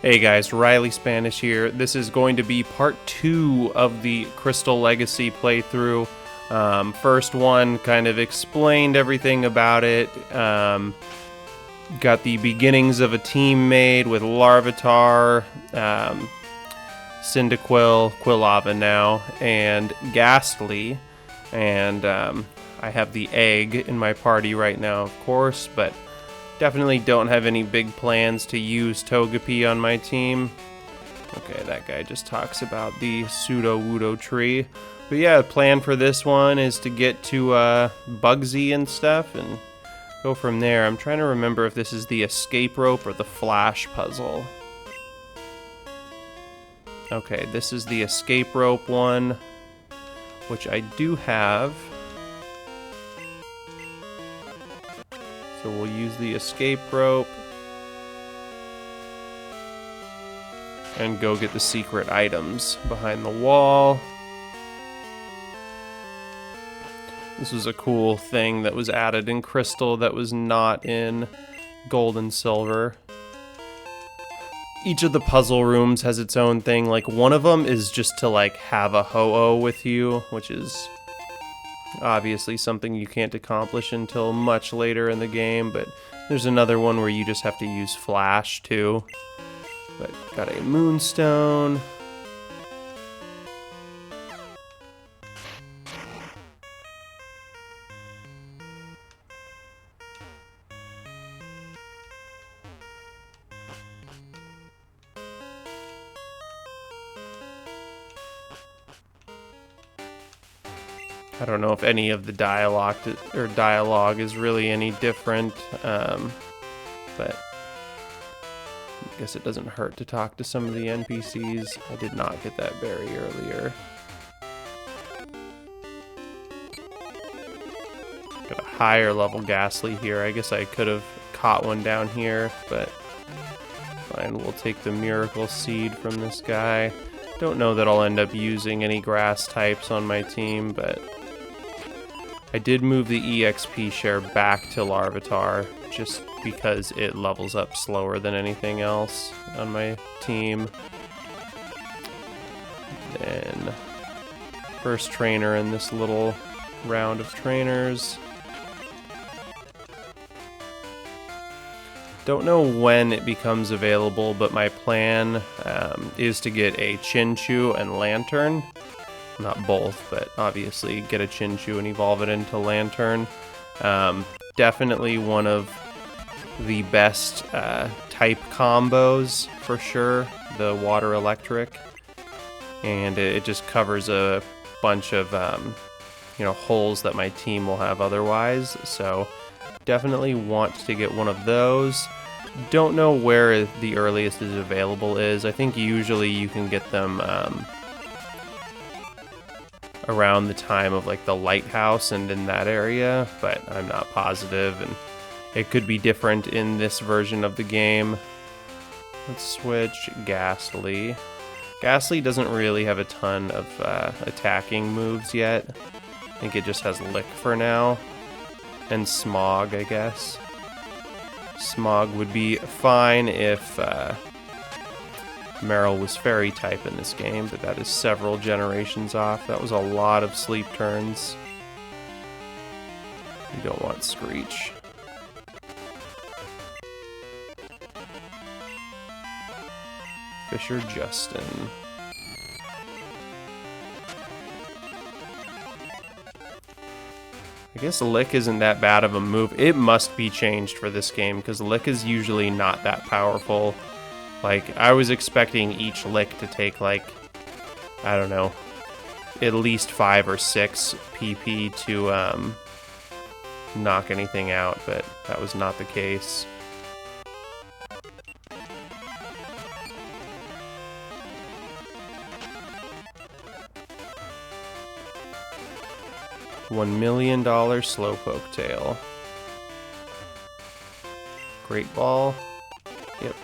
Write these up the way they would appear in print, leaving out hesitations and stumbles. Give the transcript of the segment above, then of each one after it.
Hey guys, Riley Spanish here. This is going to be part 2 of the Crystal Legacy playthrough. First one kind of explained everything about it. Got the beginnings of a team made with Larvitar, Cyndaquil, Quilava now, and Ghastly. And I have the egg in my party right now, of course, but definitely don't have any big plans to use Togepi on my team. Okay, that guy just talks about the Pseudo-Wudo tree. But yeah, the plan for this one is to get to Bugsy and stuff and go from there. I'm trying to remember if this is the escape rope or the flash puzzle. Okay, this is the escape rope one, which I do have. So we'll use the escape rope and go get the secret items behind the wall. This was a cool thing that was added in Crystal that was not in Gold and Silver. Each of the puzzle rooms has its own thing. Like, one of them is just to, like, have a Ho-Oh with you, which is obviously something you can't accomplish until much later in the game, but there's another one where you just have to use Flash, too. But got a Moonstone. I don't know if any of the dialogue is really any different, but I guess it doesn't hurt to talk to some of the NPCs. I did not get that berry earlier. Got a higher level Ghastly here. I guess I could have caught one down here, but fine, we'll take the Miracle Seed from this guy. Don't know that I'll end up using any grass types on my team, but I did move the EXP share back to Larvitar just because it levels up slower than anything else on my team. Then first trainer in this little round of trainers. Don't know when it becomes available, but my plan is to get a Chinchou and Lantern. Not both, but obviously get a Chinchou and evolve it into Lantern. Definitely one of the best type combos for sure, the water electric. And it just covers a bunch of holes that my team will have otherwise. So definitely want to get one of those. Don't know where the earliest is available is. I think usually you can get them around the time of like the lighthouse and in that area, but I'm not positive, and it could be different in this version of the game. Let's switch Ghastly. Ghastly doesn't really have a ton of attacking moves yet. I think it just has Lick for now. And Smog, I guess. Smog would be fine if Meryl was Fairy type in this game, but that is several generations off. That was a lot of sleep turns. You don't want Screech. Fisher Justin. I guess Lick isn't that bad of a move. It must be changed for this game, because Lick is usually not that powerful. Like, I was expecting each Lick to take, like, I don't know, at least 5 or 6 PP to knock anything out, but that was not the case. $1 million Slowpoke Tail. Great Ball. Yep.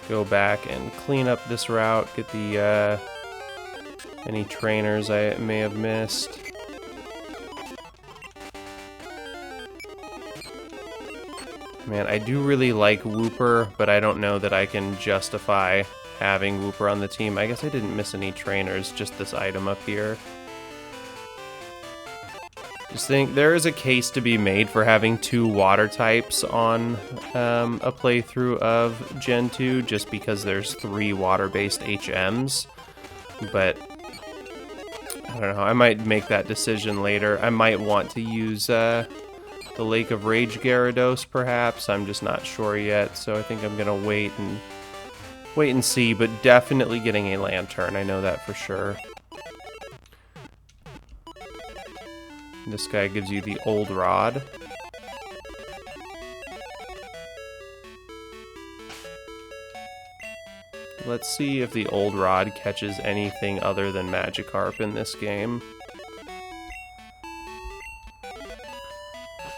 Go back and clean up this route, get the any trainers I may have missed. Man, I do really like Wooper, but I don't know that I can justify having Wooper on the team. I guess I didn't miss any trainers, just this item up here. Just think there is a case to be made for having 2 water types on a playthrough of Gen 2, just because there's 3 water-based HMs. But I don't know, I might make that decision later. I might want to use the Lake of Rage Gyarados, perhaps. I'm just not sure yet, so I think I'm gonna wait and see, but definitely getting a Lantern, I know that for sure. This guy gives you the Old Rod. Let's see if the Old Rod catches anything other than Magikarp in this game.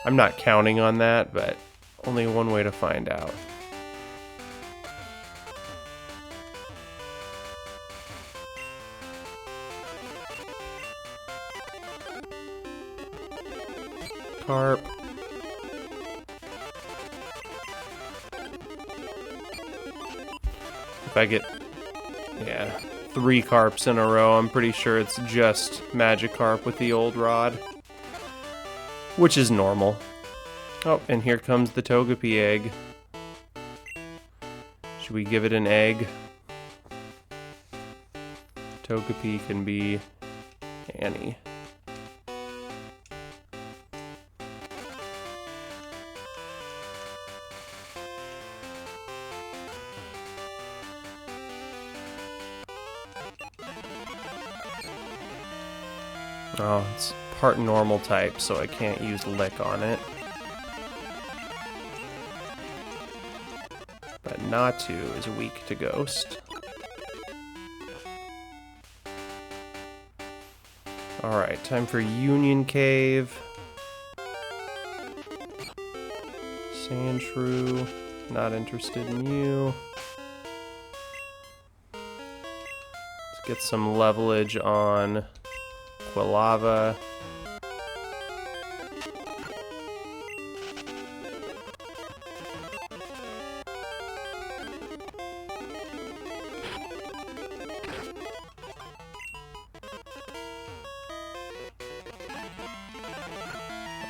I'm not counting on that, but only one way to find out. Carp. If I get, yeah, 3 Carps in a row, I'm pretty sure it's just Magikarp with the Old Rod, which is normal. Oh, and here comes the Togepi egg. Should we give it an egg? Togepi can be Annie. Oh, it's part normal type, so I can't use Lick on it. But Natu is weak to Ghost. Alright, time for Union Cave. Sandshrew, not interested in you. Let's get some levelage on Quilava.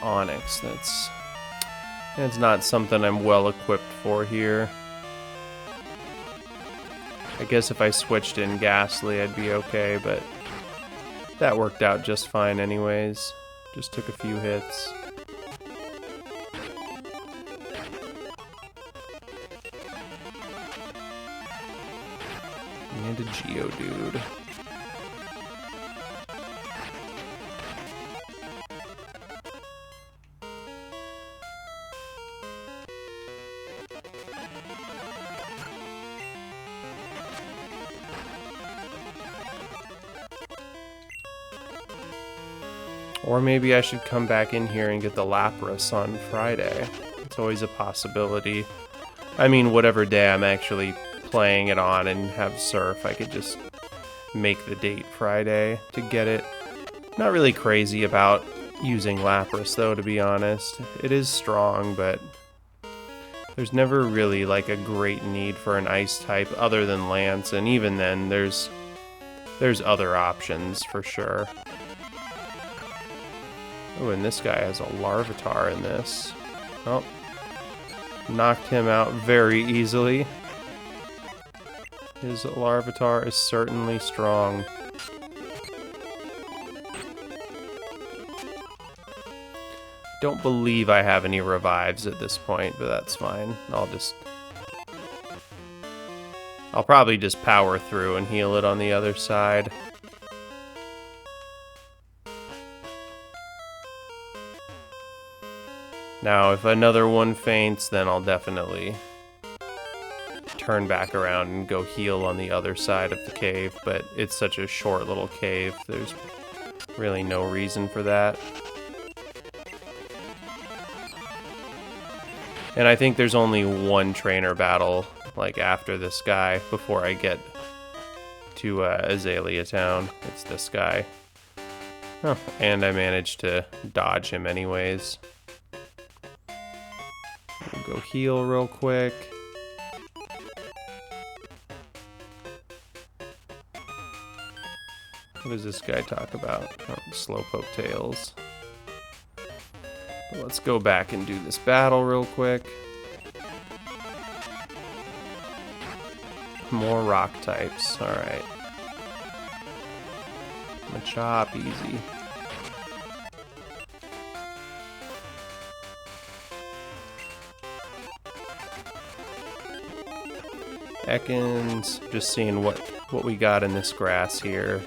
Onyx, that's not something I'm well equipped for here. I guess if I switched in Ghastly I'd be okay, but that worked out just fine anyways. Just took a few hits. And a Geodude. Or maybe I should come back in here and get the Lapras on Friday. It's always a possibility. I mean, whatever day I'm actually playing it on and have Surf, I could just make the date Friday to get it. Not really crazy about using Lapras, though, to be honest. It is strong, but there's never really like a great need for an ice type other than Lance, and even then there's other options for sure. Oh, and this guy has a Larvitar in this. Oh, knocked him out very easily. His Larvitar is certainly strong. Don't believe I have any revives at this point, but that's fine. I'll probably just power through and heal it on the other side. Now, if another one faints, then I'll definitely turn back around and go heal on the other side of the cave, but it's such a short little cave, there's really no reason for that. And I think there's only one trainer battle, like, after this guy, before I get to Azalea Town. It's this guy. Oh, and I managed to dodge him anyways. We'll go heal real quick. What does this guy talk about? Oh, Slowpoke Tails. But let's go back and do this battle real quick. More rock types. Alright. Machop, easy. Ekans, just seeing what we got in this grass here.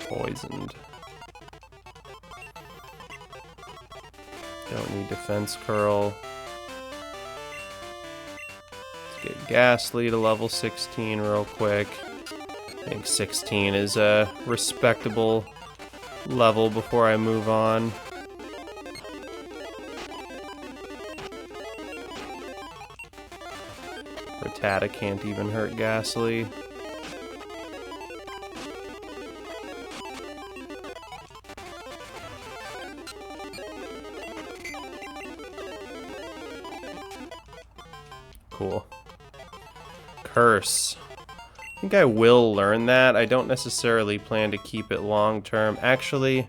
Poisoned. Don't need defense curl. Let's get Ghastly to level 16 real quick. I think 16 is a respectable level before I move on. Rattata can't even hurt Ghastly. Cool. Curse. I think I will learn that. I don't necessarily plan to keep it long term. Actually,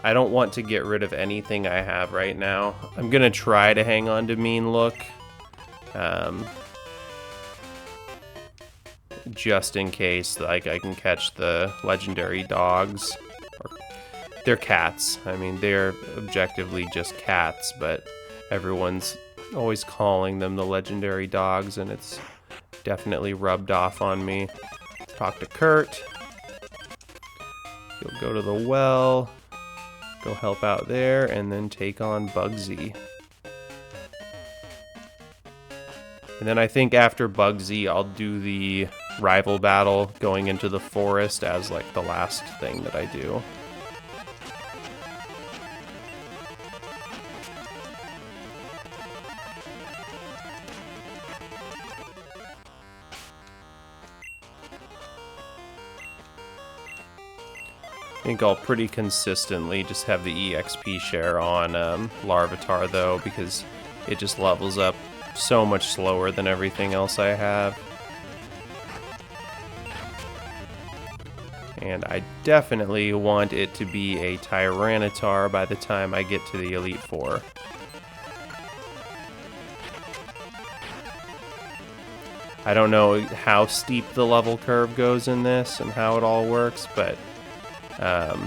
I don't want to get rid of anything I have right now. I'm gonna try to hang on to Mean Look. Just in case, like, I can catch the legendary dogs. They're cats. I mean, they're objectively just cats, but everyone's always calling them the legendary dogs, and it's definitely rubbed off on me. Talk to Kurt. He'll go to the well, go help out there, and then take on Bugsy. And then I think after Bugsy, I'll do the rival battle going into the forest as like the last thing that I do. I think I'll pretty consistently just have the EXP share on Larvitar though, because it just levels up so much slower than everything else I have. And I definitely want it to be a Tyranitar by the time I get to the Elite Four. I don't know how steep the level curve goes in this and how it all works, but I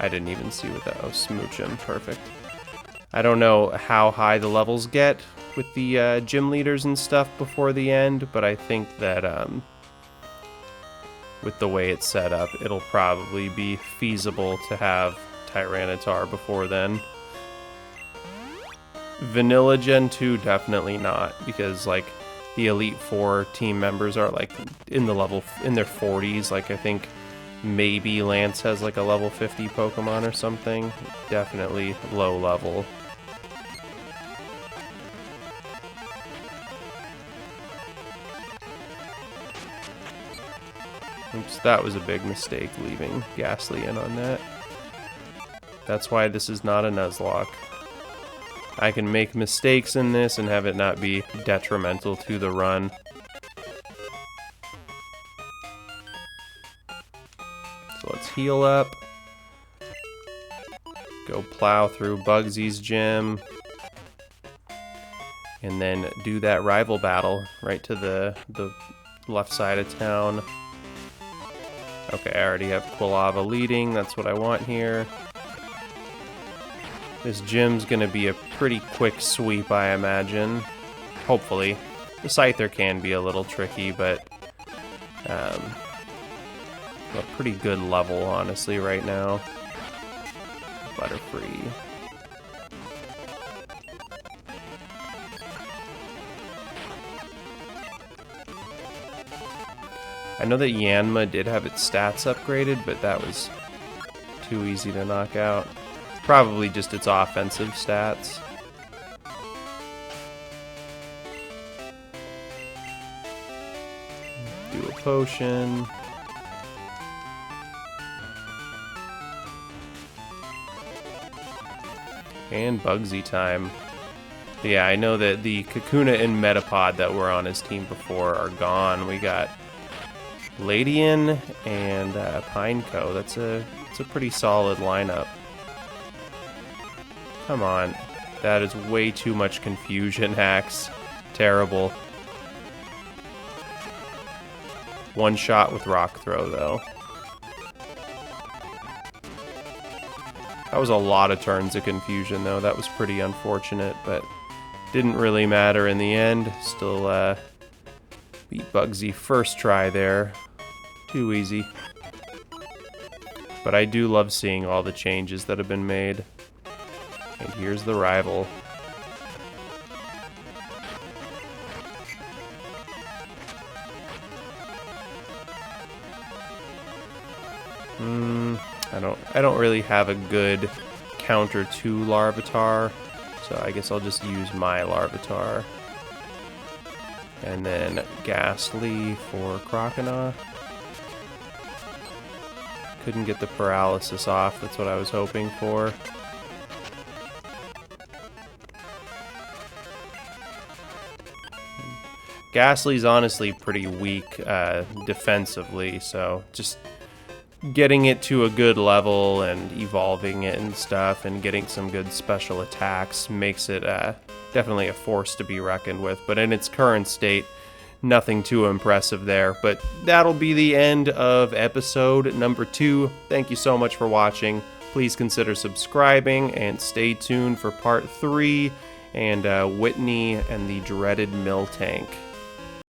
didn't even see what that... Oh, Smooch him. Perfect. I don't know how high the levels get with the gym leaders and stuff before the end, but I think that with the way it's set up, it'll probably be feasible to have Tyranitar before then. Vanilla Gen 2, definitely not, because like the Elite Four team members are like in their 40s. Like I think maybe Lance has like a level 50 Pokemon or something. Definitely low level. Oops, that was a big mistake leaving Ghastly in on that. That's why this is not a Nuzlocke. I can make mistakes in this and have it not be detrimental to the run. So let's heal up. Go plow through Bugsy's gym. And then do that rival battle right to the left side of town. Okay, I already have Quilava leading. That's what I want here. This gym's gonna be a pretty quick sweep, I imagine. Hopefully. The Scyther can be a little tricky, but a pretty good level, honestly, right now. Butterfree. I know that Yanma did have its stats upgraded, but that was too easy to knock out. Probably just its offensive stats. Do a potion. And Bugsy time. Yeah, I know that the Kakuna and Metapod that were on his team before are gone. We got Ladian and Pineco. That's a pretty solid lineup. Come on. That is way too much confusion, Hacks. Terrible. One shot with Rock Throw, though. That was a lot of turns of confusion, though. That was pretty unfortunate, but didn't really matter in the end. Still beat Bugsy first try there. Too easy. But I do love seeing all the changes that have been made. And here's the rival. I don't really have a good counter to Larvitar, so I guess I'll just use my Larvitar. And then Ghastly for Croconaw. Couldn't get the paralysis off, that's what I was hoping for. Ghastly's honestly pretty weak defensively, so just getting it to a good level and evolving it and stuff and getting some good special attacks makes it definitely a force to be reckoned with. But in its current state, nothing too impressive there. But that'll be the end of episode number 2. Thank you so much for watching. Please consider subscribing and stay tuned for part 3 and Whitney and the dreaded Miltank.